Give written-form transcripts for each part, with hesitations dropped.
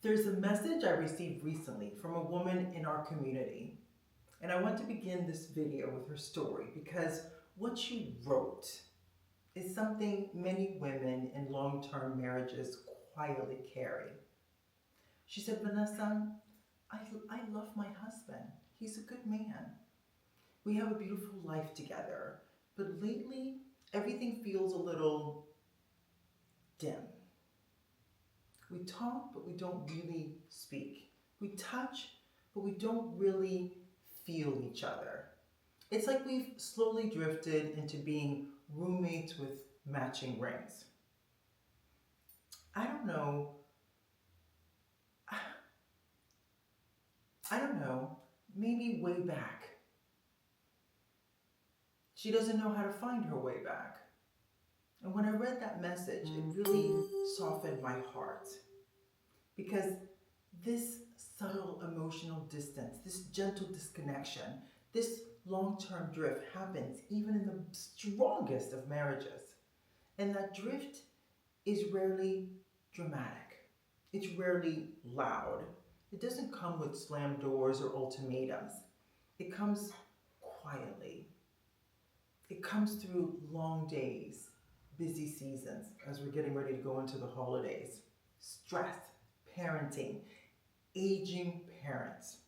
There's a message I received recently from a woman in our community, and I want to begin this video with her story because what she wrote is something many women in long-term marriages quietly carry. She said, Vanessa, I love my husband. He's a good man. We have a beautiful life together, but lately everything feels a little dim. We talk, but we don't really speak. We touch, but we don't really feel each other. It's like we've slowly drifted into being roommates with matching rings. I don't know. I don't know. Maybe way back. She doesn't know how to find her way back. And when I read that message, it really softened my heart. Because this subtle emotional distance, this gentle disconnection, this long-term drift happens even in the strongest of marriages. And that drift is rarely dramatic. It's rarely loud. It doesn't come with slammed doors or ultimatums. It comes quietly. It comes through long days, busy seasons as we're getting ready to go into the holidays, stress, parenting, aging parents,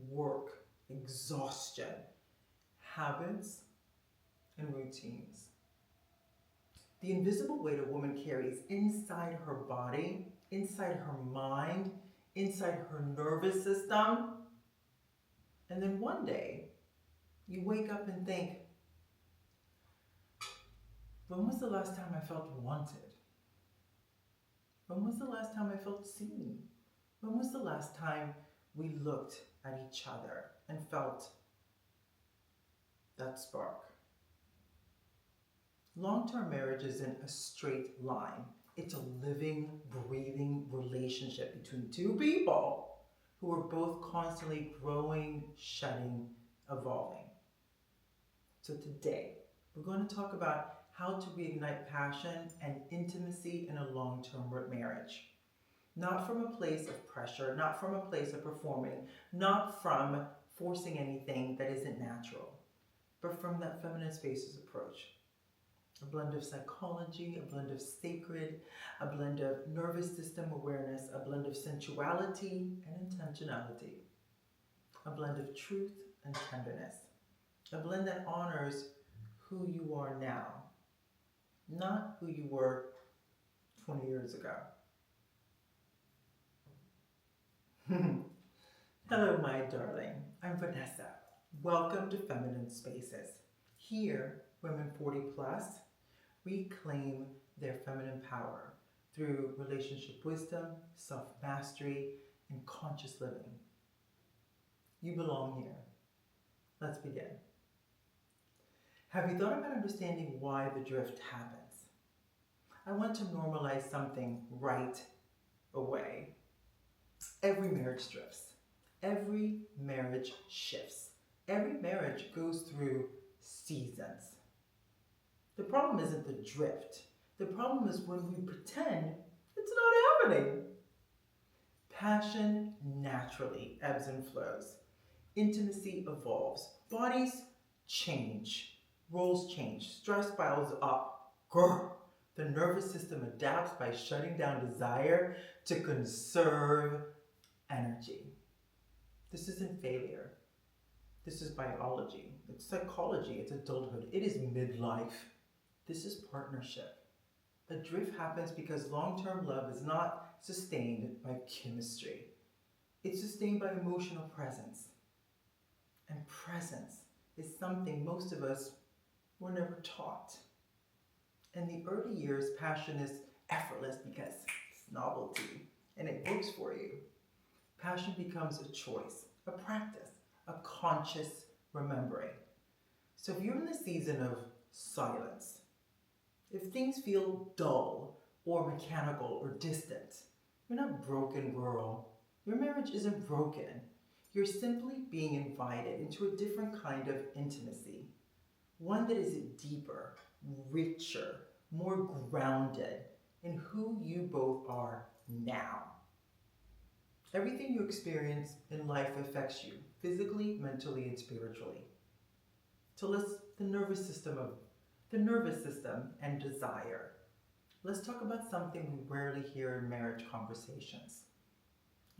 work, exhaustion, habits, and routines. The invisible weight a woman carries inside her body, inside her mind, inside her nervous system. And then one day, you wake up and think, when was the last time I felt wanted? When was the last time I felt seen? When was the last time we looked at each other and felt that spark? Long-term marriage isn't a straight line. It's a living, breathing relationship between two people who are both constantly growing, shedding, evolving. So today, we're going to talk about how to reignite passion and intimacy in a long-term marriage. Not from a place of pressure, not from a place of performing, not from forcing anything that isn't natural, but from that feminine spaces approach. A blend of psychology, a blend of sacred, a blend of nervous system awareness, a blend of sensuality and intentionality, a blend of truth and tenderness, a blend that honors who you are now, not who you were 20 years ago. Hello, my darling. I'm Vanessa. Welcome to Feminine Spaces. Here, women 40 plus reclaim their feminine power through relationship wisdom, self-mastery, and conscious living. You belong here. Let's begin. Have you thought about understanding why the drift happens? I want to normalize something right away. Every marriage drifts. Every marriage shifts. Every marriage goes through seasons. The problem isn't the drift. The problem is when we pretend it's not happening. Passion naturally ebbs and flows. Intimacy evolves. Bodies change. Roles change. Stress piles up. Grr. The nervous system adapts by shutting down desire to conserve energy. This isn't failure. This is biology. It's psychology. It's adulthood. It is midlife. This is partnership. A drift happens because long-term love is not sustained by chemistry. It's sustained by emotional presence. And presence is something most of us were never taught. In the early years, passion is effortless because it's novelty and it works for you. Passion becomes a choice, a practice, a conscious remembering. So if you're in the season of silence, if things feel dull or mechanical or distant, you're not broken, girl. Your marriage isn't broken. You're simply being invited into a different kind of intimacy. One that is deeper, richer, more grounded in who you both are now. Everything you experience in life affects you physically, mentally, and spiritually. So the nervous system and desire. Let's talk about something we rarely hear in marriage conversations.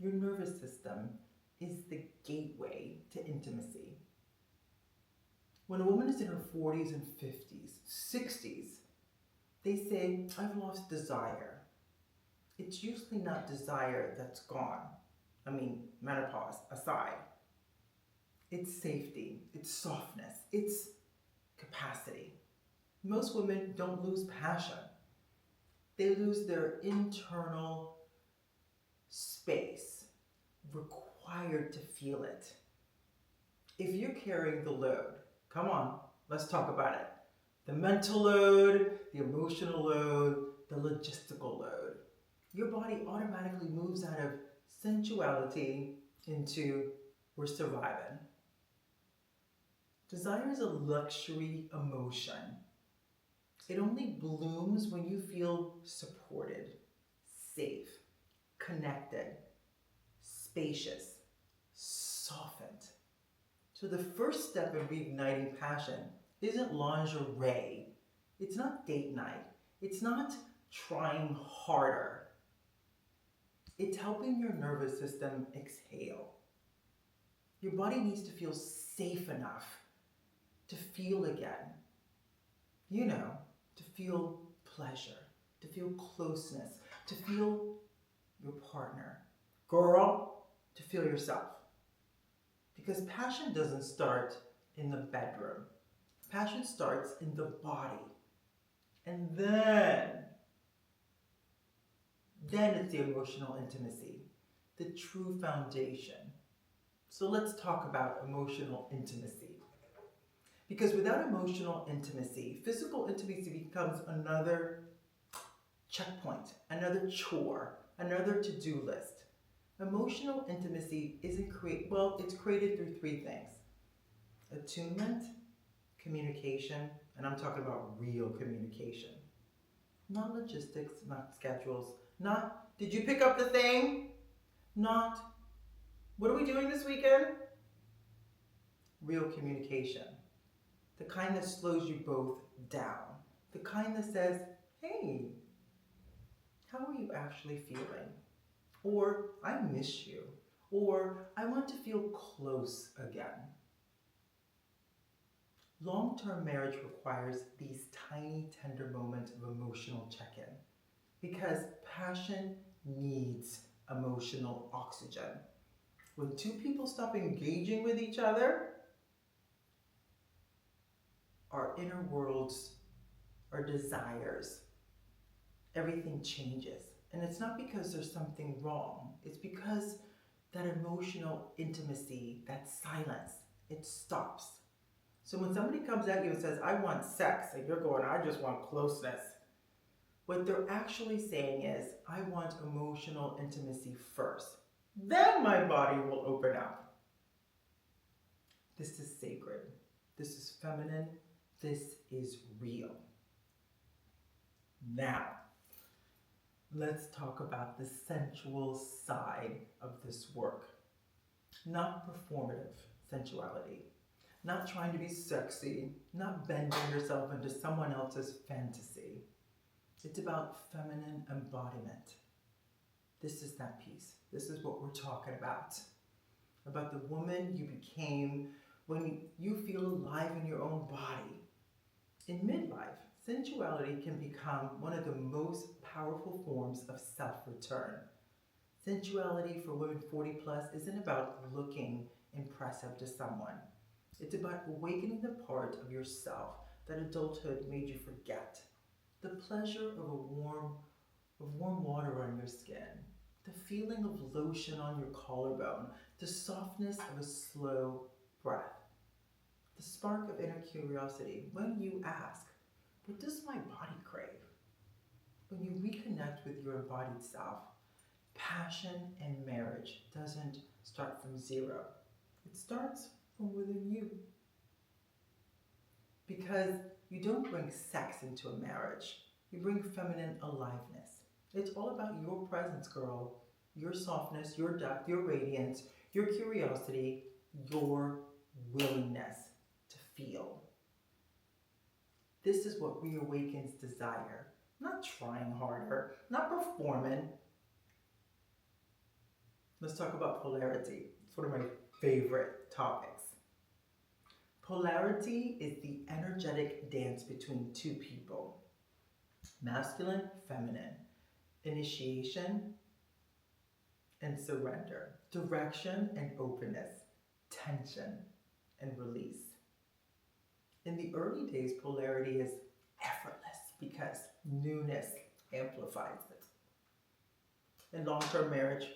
Your nervous system is the gateway to intimacy. When a woman is in her 40s and 50s, 60s, they say, I've lost desire. It's usually not desire that's gone. I mean, menopause aside. It's safety, it's softness, it's capacity. Most women don't lose passion. They lose their internal space required to feel it. If you're carrying the load, come on, let's talk about it. The mental load, the emotional load, the logistical load. Your body automatically moves out of sensuality into we're surviving. Desire is a luxury emotion. It only blooms when you feel supported, safe, connected, spacious, softened. So the first step in reigniting passion isn't lingerie. It's not date night. It's not trying harder. It's helping your nervous system exhale. Your body needs to feel safe enough to feel again. You know, to feel pleasure, to feel closeness, to feel your partner. Girl, to feel yourself. Because passion doesn't start in the bedroom. Passion starts in the body. And then it's the emotional intimacy, the true foundation. So let's talk about emotional intimacy. Because without emotional intimacy, physical intimacy becomes another checkpoint, another chore, another to-do list. Emotional intimacy it's created through three things. Attunement, communication, and I'm talking about real communication. Not logistics, not schedules, not, did you pick up the thing? Not, what are we doing this weekend? Real communication. The kind that slows you both down. The kind that says, hey, how are you actually feeling? Or, I miss you. Or, I want to feel close again. Long-term marriage requires these tiny, tender moments of emotional check-in because passion needs emotional oxygen. When two people stop engaging with each other, our inner worlds, our desires, everything changes. And it's not because there's something wrong. It's because that emotional intimacy, that silence, it stops. So when somebody comes at you and says, I want sex, and you're going, I just want closeness, what they're actually saying is, I want emotional intimacy first. Then my body will open up. This is sacred. This is feminine. This is real. Now, let's talk about the sensual side of this work. Not performative sensuality. Not trying to be sexy. Not bending yourself into someone else's fantasy. It's about feminine embodiment. This is that piece. This is what we're talking about. About the woman you became when you feel alive in your own body. In midlife, sensuality can become one of the most powerful forms of self-return. Sensuality for women 40 plus isn't about looking impressive to someone. It's about awakening the part of yourself that adulthood made you forget. The pleasure of warm water on your skin, the feeling of lotion on your collarbone, the softness of a slow breath, the spark of inner curiosity when you ask, what does my body crave? When you reconnect with your embodied self, passion in marriage doesn't start from zero. It starts from within you. Because you don't bring sex into a marriage. You bring feminine aliveness. It's all about your presence, girl. your softness, your depth, your radiance, your curiosity, your willingness to feel. This is what reawakens desire. Not trying harder, not performing. Let's talk about polarity. It's one of my favorite topics. Polarity is the energetic dance between two people. Masculine, feminine. Initiation and surrender. Direction and openness. Tension and release. In the early days, polarity is effortless because newness amplifies it. In long-term marriage,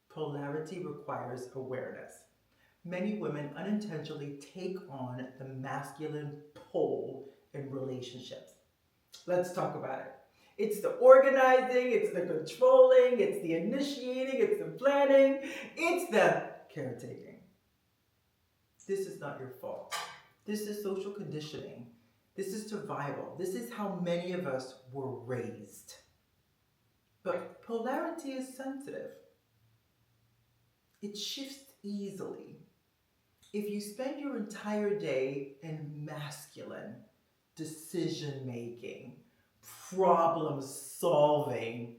polarity requires awareness. Many women unintentionally take on the masculine pole in relationships. Let's talk about it. It's the organizing, it's the controlling, it's the initiating, it's the planning, it's the caretaking. This is not your fault. This is social conditioning. This is survival. This is how many of us were raised. But polarity is sensitive. It shifts easily. If you spend your entire day in masculine decision making, problem solving,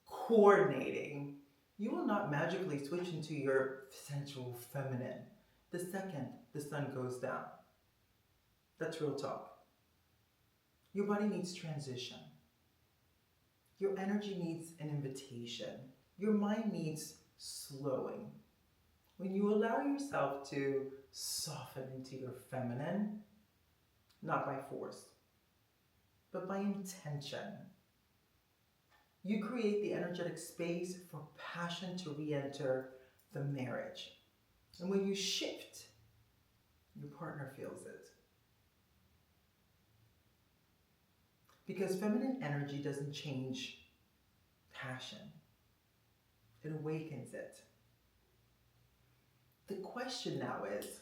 coordinating, you will not magically switch into your sensual feminine the second the sun goes down. That's real talk. Your body needs transition. Your energy needs an invitation. Your mind needs slowing. When you allow yourself to soften into your feminine, not by force, but by intention, you create the energetic space for passion to re-enter the marriage. And when you shift, your partner feels it. Because feminine energy doesn't change passion, it awakens it. The question now is,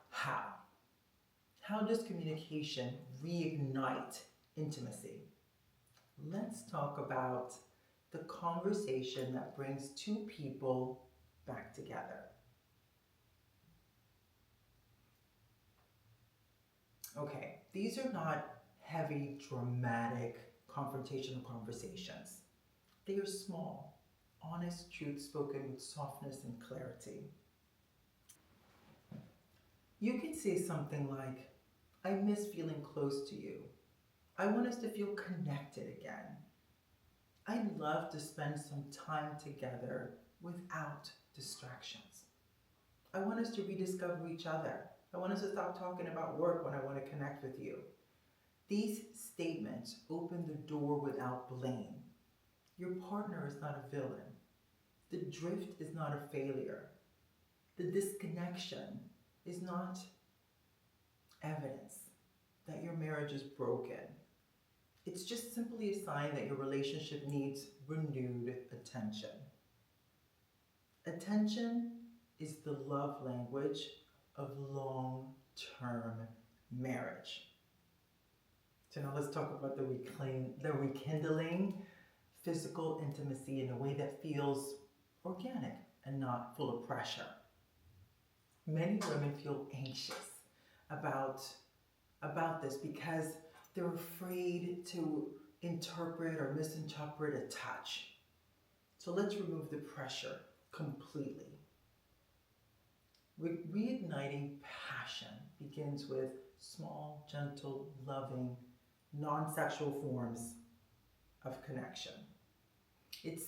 how? How does communication reignite intimacy? Let's talk about the conversation that brings two people back together. Okay, these are not heavy, dramatic, confrontational conversations. They are small, honest truth spoken with softness and clarity. You can say something like, I miss feeling close to you. I want us to feel connected again. I'd love to spend some time together without distractions. I want us to rediscover each other. I want us to stop talking about work when I want to connect with you. These statements open the door without blame. Your partner is not a villain. The drift is not a failure. The disconnection is not evidence that your marriage is broken. It's just simply a sign that your relationship needs renewed attention. Attention is the love language of long-term marriage. So now let's talk about the rekindling physical intimacy in a way that feels organic and not full of pressure. Many women feel anxious about this because they're afraid to interpret or misinterpret a touch. So let's remove the pressure completely. Reigniting passion begins with small, gentle, loving, non-sexual forms of connection. It's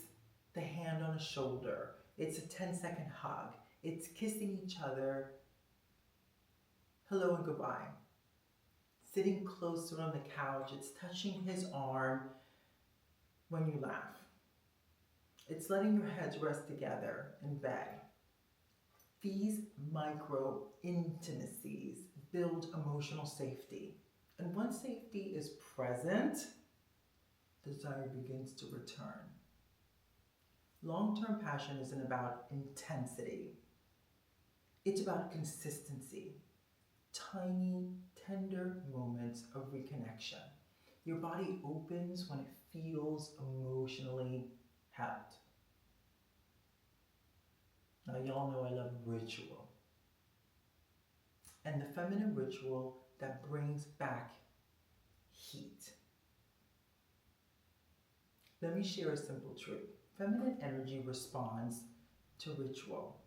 the hand on a shoulder. It's a 10-second hug. It's kissing each other. Hello and goodbye. Sitting closer on the couch. It's touching his arm when you laugh. It's letting your heads rest together in bed. These micro intimacies build emotional safety. And once safety is present, desire begins to return. Long-term passion isn't about intensity. It's about consistency. Tiny, tender moments of reconnection. Your body opens when it feels emotionally held. Now, y'all know I love ritual. And the feminine ritual that brings back heat. Let me share a simple truth. Feminine energy responds to ritual.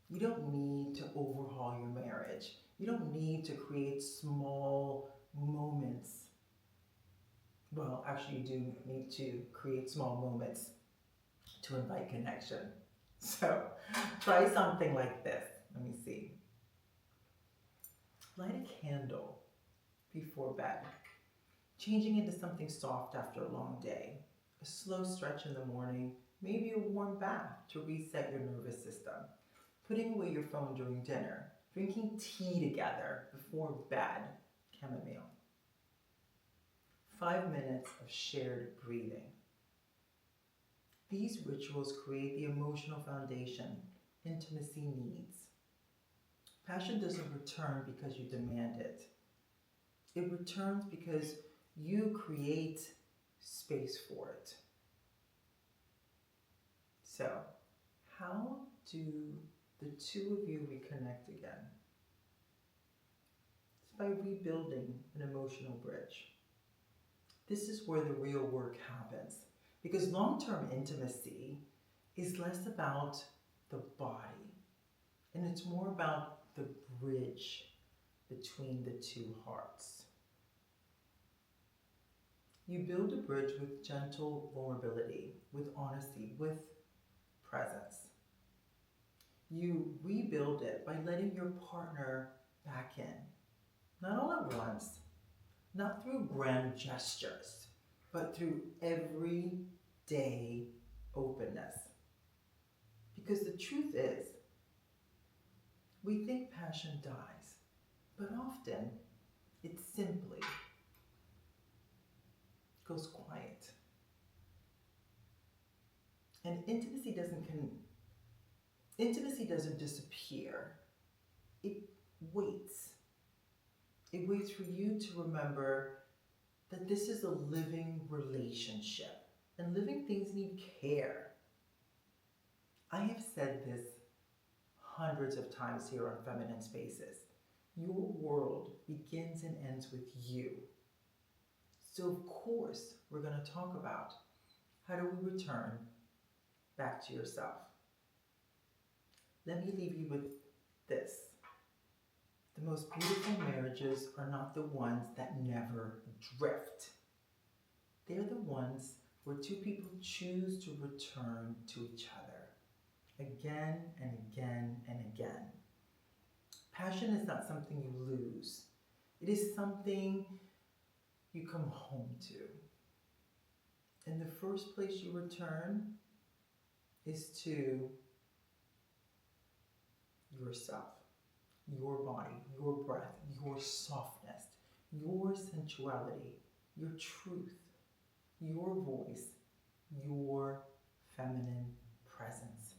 You don't need to overhaul your marriage. You don't need to create small moments. Well, actually, you do need to create small moments to invite connection. So try something like this. Let me see. Light a candle before bed, changing into something soft after a long day. A slow stretch in the morning, maybe a warm bath to reset your nervous system. Putting away your phone during dinner, drinking tea together before bed, chamomile. 5 minutes of shared breathing. These rituals create the emotional foundation intimacy needs. Passion doesn't return because you demand it. It returns because you create space for it. So, how do the two of you reconnect again? It's by rebuilding an emotional bridge. This is where the real work happens, because long-term intimacy is less about the body, and it's more about the bridge between the two hearts. You build a bridge with gentle vulnerability, with honesty, with presence. You rebuild it by letting your partner back in, not all at once, not through grand gestures, but through everyday openness. Because the truth is, we think passion dies, but often it simply goes quiet. And intimacy doesn't disappear. It waits. It waits for you to remember that this is a living relationship, and living things need care. I have said this hundreds of times here on Feminine Spaces. Your world begins and ends with you. So of course, we're going to talk about how do we return back to yourself. Let me leave you with this. The most beautiful marriages are not the ones that never drift. They're the ones where two people choose to return to each other again and again and again. Passion is not something you lose. It is something you come home to. And the first place you return is to yourself, your body, your breath, your softness, your sensuality, your truth, your voice, your feminine presence.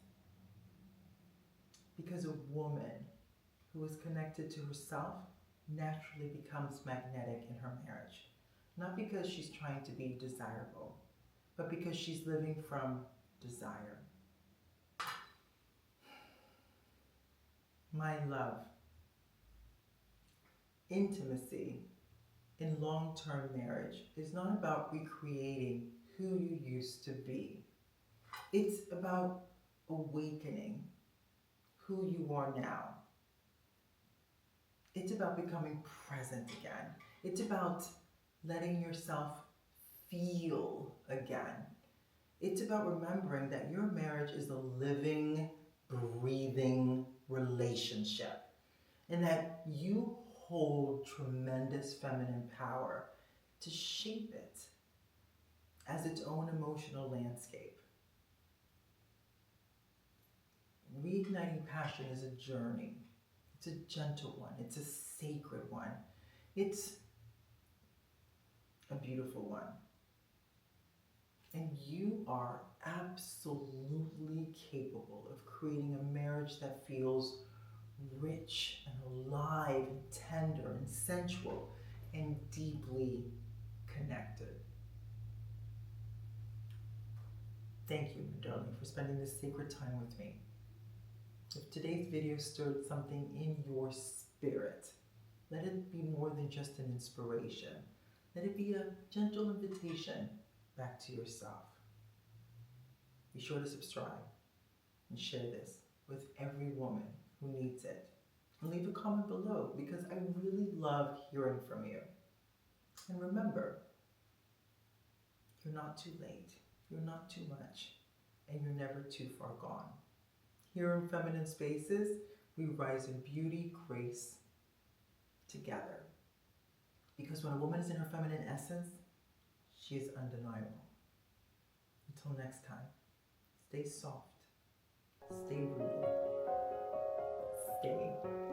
Because a woman who is connected to herself naturally becomes magnetic in her marriage. Not because she's trying to be desirable, but because she's living from desire. My love, intimacy in long-term marriage is not about recreating who you used to be. It's about awakening who you are now. It's about becoming present again. It's about letting yourself feel again. It's about remembering that your marriage is a living, breathing relationship, and that you hold tremendous feminine power to shape it as its own emotional landscape. Reigniting passion is a journey. It's a gentle one. It's a sacred one. It's a beautiful one. And you are absolutely capable of creating a marriage that feels rich and alive and tender and sensual and deeply connected. Thank you, my darling, for spending this sacred time with me. If today's video stirred something in your spirit, let it be more than just an inspiration. Let it be a gentle invitation back to yourself. Be sure to subscribe and share this with every woman who needs it. And leave a comment below because I really love hearing from you. And remember, you're not too late, you're not too much, and you're never too far gone. Here in Feminine Spaces, we rise in beauty, grace, together. Because when a woman is in her feminine essence, she is undeniable. Until next time, stay soft, stay rooted, stay